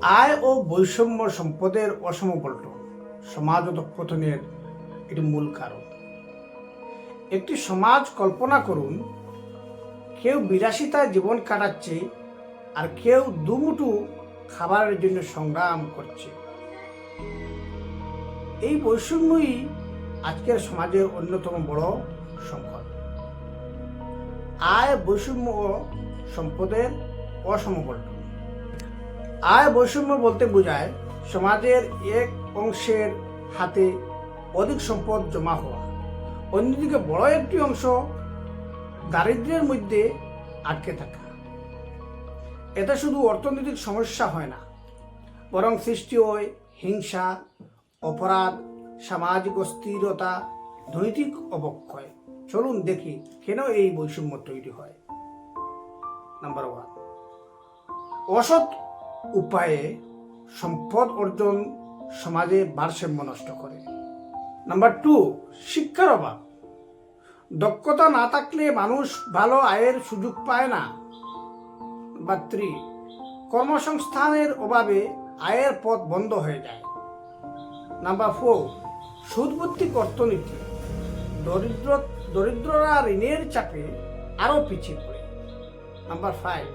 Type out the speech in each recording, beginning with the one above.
আয় ও বৈষম্য সম্পদের অসমবন্টন সমাজ অধঃপতনের একটি মূল কারণ। একটি সমাজ কল্পনা করুন, কেউ বিলাসিতায় জীবন কাটাচ্ছে আর কেউ দুমুঠো খাবারের জন্য সংগ্রাম করছে। এই বৈষম্যই আজকের সমাজের অন্যতম বড় সংকট। আয় বৈষম্য ও সম্পদের অসমবন্টন। আয় বৈষম্য বলতে বোঝায় সমাজের এক অংশের হাতে অধিক সম্পদ জমা হওয়া, অন্যদিকে বড় একটি অংশ দারিদ্র্যের মধ্যে আটকে থাকা। এতে শুধু অর্থনৈতিক সমস্যা হয় না, বরং সৃষ্টি হয় হিংসা, অপরাধ, সামাজিক অস্থিরতা, নৈতিক অবক্ষয়। চলুন দেখি কেন এই বৈষম্য তৈরি হয়। নাম্বার 1, অসৎ উপায়ে সম্পদ অর্জন সমাজে ভারসাম্য নষ্ট করে। নাম্বার 2, শিক্ষার অভাব। দক্ষতা না থাকলে মানুষ ভালো আয়ের সুযোগ পায় না। নাম্বার 3, কর্মসংস্থানের অভাবে আয়ের পথ বন্ধ হয়ে যায়। নাম্বার 4, সুদভিত্তিক অর্থনীতি। দরিদ্ররা ঋণের চাপে আরো পিছিয়ে পড়ে। নাম্বার 5,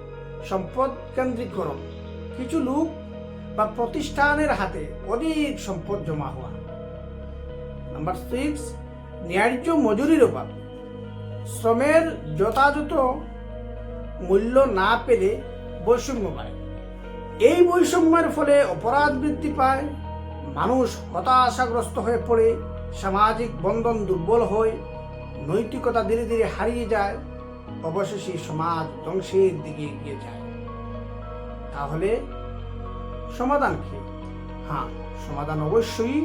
সম্পদ কেন্দ্রীকরণ। কিছু লোক বা প্রতিষ্ঠানের হাতে অধিক সম্পদ জমা হওয়া। নাম্বার 6, ন্যায্য মজুরির অভাব। শ্রমের যথাযথ মূল্য না পেলে বৈষম্য বাড়ে। এই বৈষম্যের ফলে অপরাধ বৃদ্ধি পায়, মানুষ হতাশাগ্রস্ত হয়ে পড়ে, সামাজিক বন্ধন দুর্বল হয়, নৈতিকতা ধীরে ধীরে হারিয়ে যায়, অবশেষে সমাজ ধ্বংসের দিকে এগিয়ে যায়। তাহলে সমাধান কি? হ্যাঁ, সমাধান অবশ্যই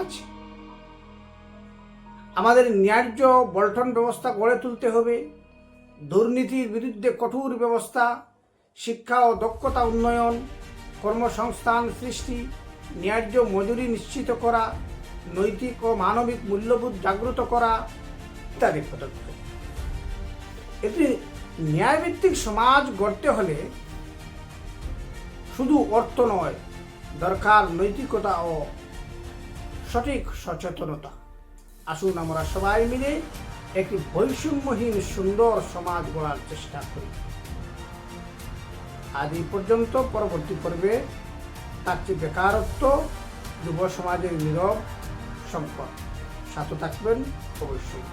আছে। আমাদের ন্যায্য বন্টন ব্যবস্থা গড়ে তুলতে হবে, দুর্নীতির বিরুদ্ধে কঠোর ব্যবস্থা, শিক্ষা ও দক্ষতা উন্নয়ন, কর্মসংস্থান সৃষ্টি, ন্যায্য মজুরি নিশ্চিত করা, নৈতিক ও মানবিক মূল্যবোধ জাগ্রত করা ইত্যাদি পদক্ষেপ। একটি ন্যায়ভিত্তিক সমাজ গড়তে হলে শুধু অর্থ নয়, দরকার নৈতিকতা ও সঠিক সচেতনতা। আসুন আমরা সবাই মিলে একটি বৈষম্যহীন সুন্দর সমাজ গড়ার চেষ্টা করি। আজ এই পর্যন্ত। পরবর্তী পর্বে থাকছে বেকারত্ব, যুব সমাজের নীরব সংকট। সাথে থাকবেন অবশ্যই।